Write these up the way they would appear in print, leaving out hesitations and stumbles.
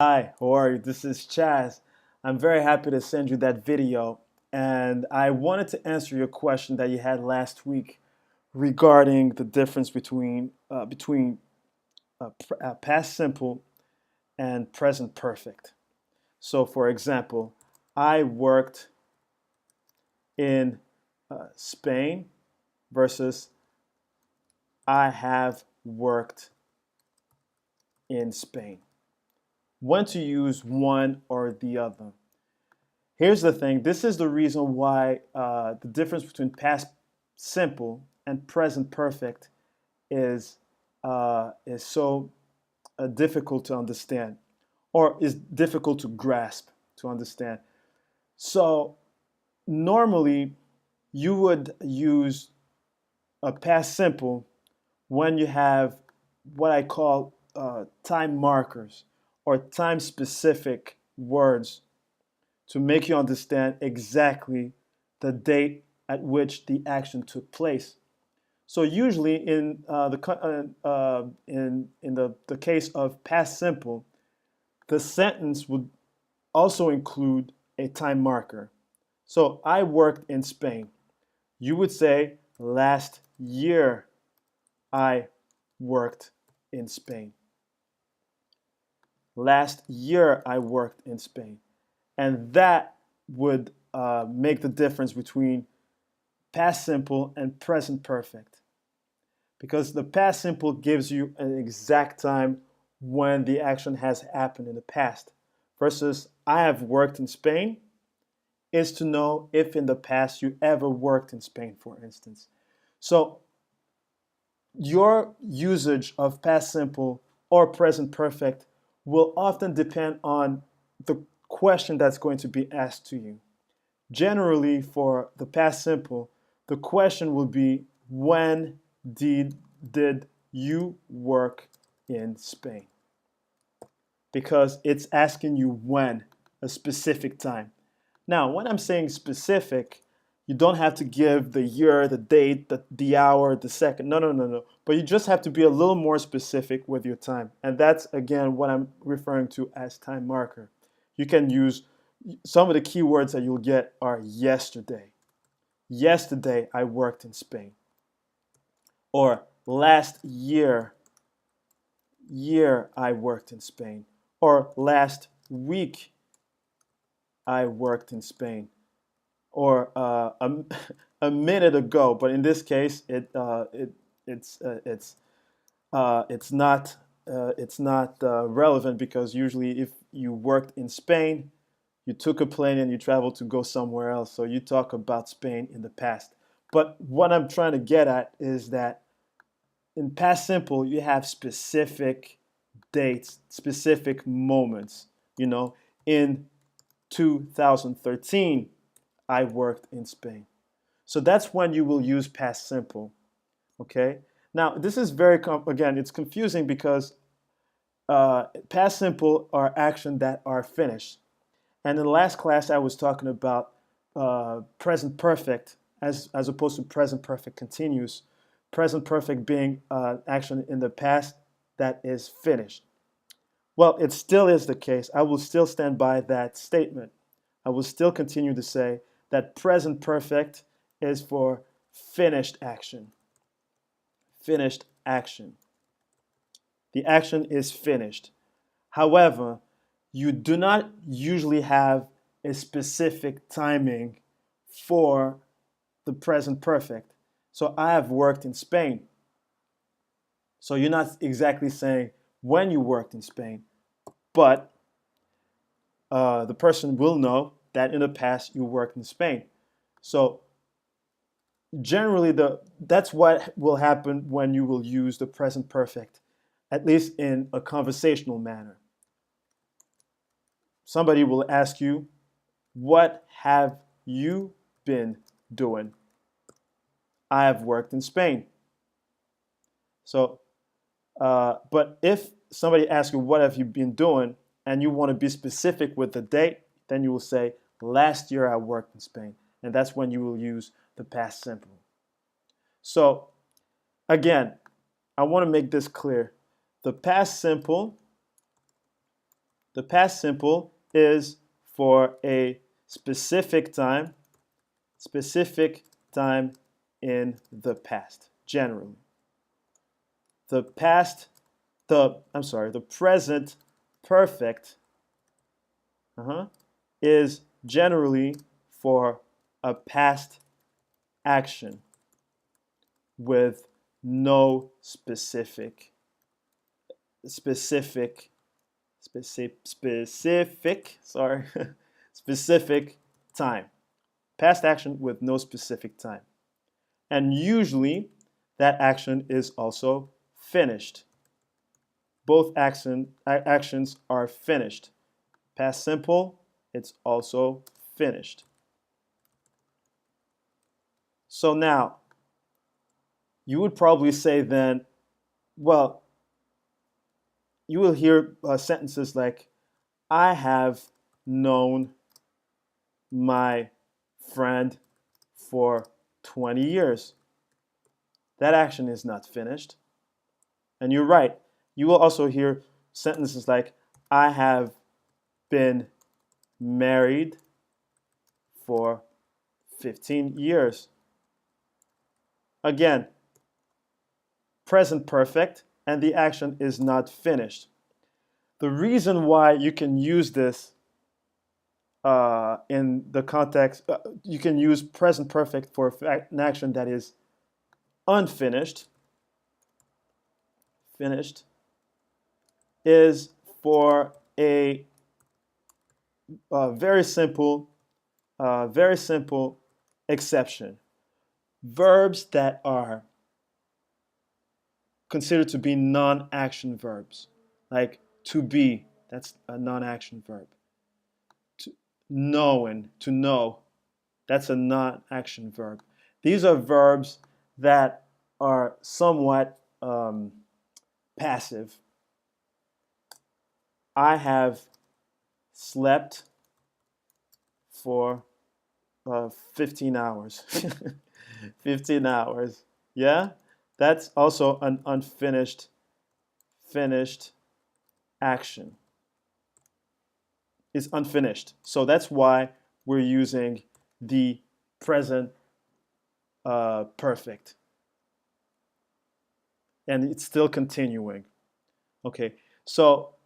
Hi, how are you? This is Chaz. I'm very happy to send you that video, and I wanted to answer your question that you had last week regarding the difference between past simple and present perfect. So, for example, I worked in Spain versus I have worked in Spain. When to use one or the other? Here's the thing. This is the reason why the difference between past simple and present perfect is so difficult to understand, or is difficult to grasp to understand. So normally you would use a past simple when you have what I call time markers or time specific words to make you understand exactly the date at which the action took place. So usually in the case of past simple, the sentence would also include a time marker. So I worked in Spain. You would say last year I worked in Spain. Last year I worked in Spain. And that would make the difference between past simple and present perfect, because the past simple gives you an exact time when the action has happened in the past, versus I have worked in Spain is to know if in the past you ever worked in Spain, for instance. So your usage of past simple or present perfect will often depend on the question that's going to be asked to you. Generally, for the past simple, the question will be, when did you work in Spain? Because it's asking you when, a specific time. Now, when I'm saying specific, you don't have to give the year, the date, the hour, the second. No, no, no, no. But you just have to be a little more specific with your time. And that's, again, what I'm referring to as time marker. You can use some of the keywords that you'll get are yesterday. Yesterday, I worked in Spain. Or last year I worked in Spain. Or last week, I worked in Spain. Or a minute ago, but in this case, it's not relevant, because usually if you worked in Spain, you took a plane and you traveled to go somewhere else. So you talk about Spain in the past. But what I'm trying to get at is that in past simple, you have specific dates, specific moments. In 2013, I worked in Spain. So that's when you will use past simple. Okay. Now this is again, it's confusing because past simple are action that are finished. And in the last class, I was talking about present perfect as opposed to present perfect continuous. Present perfect being action in the past that is finished. Well, it still is the case. I will still stand by that statement. I will still continue to say that present perfect is for finished action. Finished action. The action is finished. However, you do not usually have a specific timing for the present perfect. So I have worked in Spain. So you're not exactly saying when you worked in Spain, but the person will know that in the past you worked in Spain. So generally, that's what will happen when you will use the present perfect, at least in a conversational manner. Somebody will ask you, what have you been doing? I have worked in Spain. So, but if somebody asks you, what have you been doing, and you want to be specific with the date, then you will say, last year I worked in Spain. And that's when you will use the past simple. So, again, I want to make this clear. The past simple The past simple is for a specific time in the past, generally. The past, the present perfect is generally for a past action with no specific sorry specific time. Past action with no specific time. And usually that action is also finished. Both actions are finished. Past simple, it's also finished. So now, you would probably say then, well, you will hear sentences like, I have known my friend for 20 years. That action is not finished. And you're right. You will also hear sentences like, I have been married for 15 years. Again, present perfect, and the action is not finished. The reason why you can use this in the context, you can use present perfect for an action that is unfinished, is for a very simple exception. Verbs that are considered to be non-action verbs, like to be, that's a non-action verb. To know, that's a non-action verb. These are verbs that are somewhat passive. I have slept for 15 hours. 15 hours. Yeah? That's also an unfinished action. It's unfinished. So that's why we're using the present perfect. And it's still continuing. Okay, so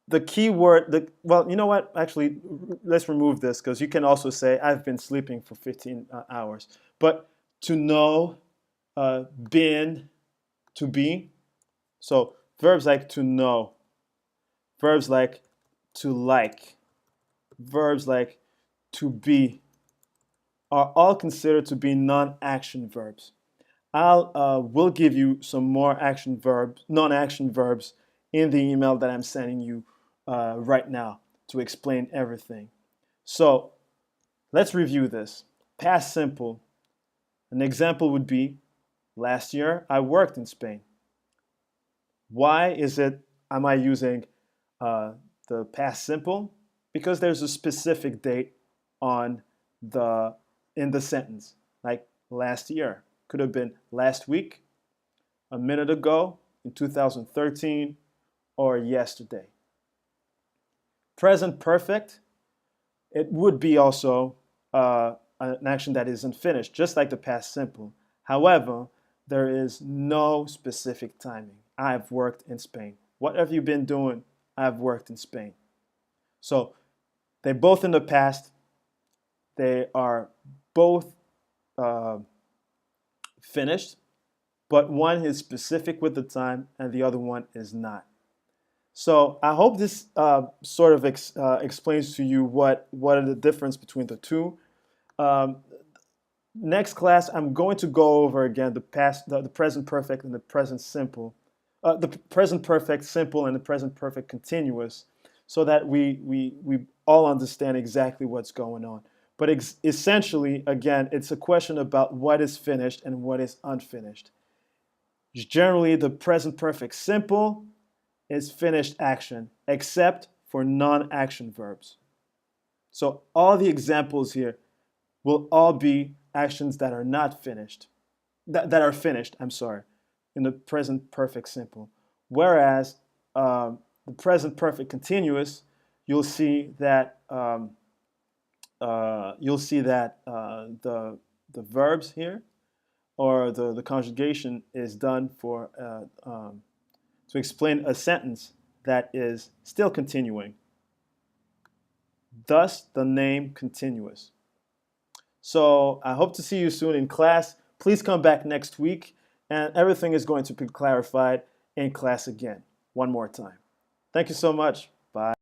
the key word, well, you know what? Actually, let's remove this because you can also say, I've been sleeping for 15 hours. But to know, been, to be. So verbs like to know, verbs like to like, verbs like to be are all considered to be non-action verbs. We'll give you some more non-action verbs in the email that I'm sending you right now to explain everything. So let's review this. Past simple. An example would be, last year I worked in Spain. Why am I using the past simple? Because there's a specific date in the sentence, like last year. Could have been last week, a minute ago, in 2013, or yesterday. Present perfect, it would be also an action that isn't finished, just like the past simple. However, there is no specific timing. I've worked in Spain. What have you been doing? I've worked in Spain. So they're both in the past. They are both finished, but one is specific with the time and the other one is not. So I hope this sort of explains to you what are the difference between the two. Next class, I'm going to go over again the present perfect and the present simple, the present perfect simple and the present perfect continuous, so that we all understand exactly what's going on. But essentially, again, it's a question about what is finished and what is unfinished. Generally, the present perfect simple is finished action, except for non-action verbs. So all the examples here will all be actions that are not finished, that are finished, I'm sorry, in the present perfect simple. Whereas the present perfect continuous you'll see that the verbs here, or the conjugation, is done for to explain a sentence that is still continuing. Thus, the name continuous. So I hope to see you soon in class. Please come back next week, and everything is going to be clarified in class again, one more time. Thank you so much. Bye.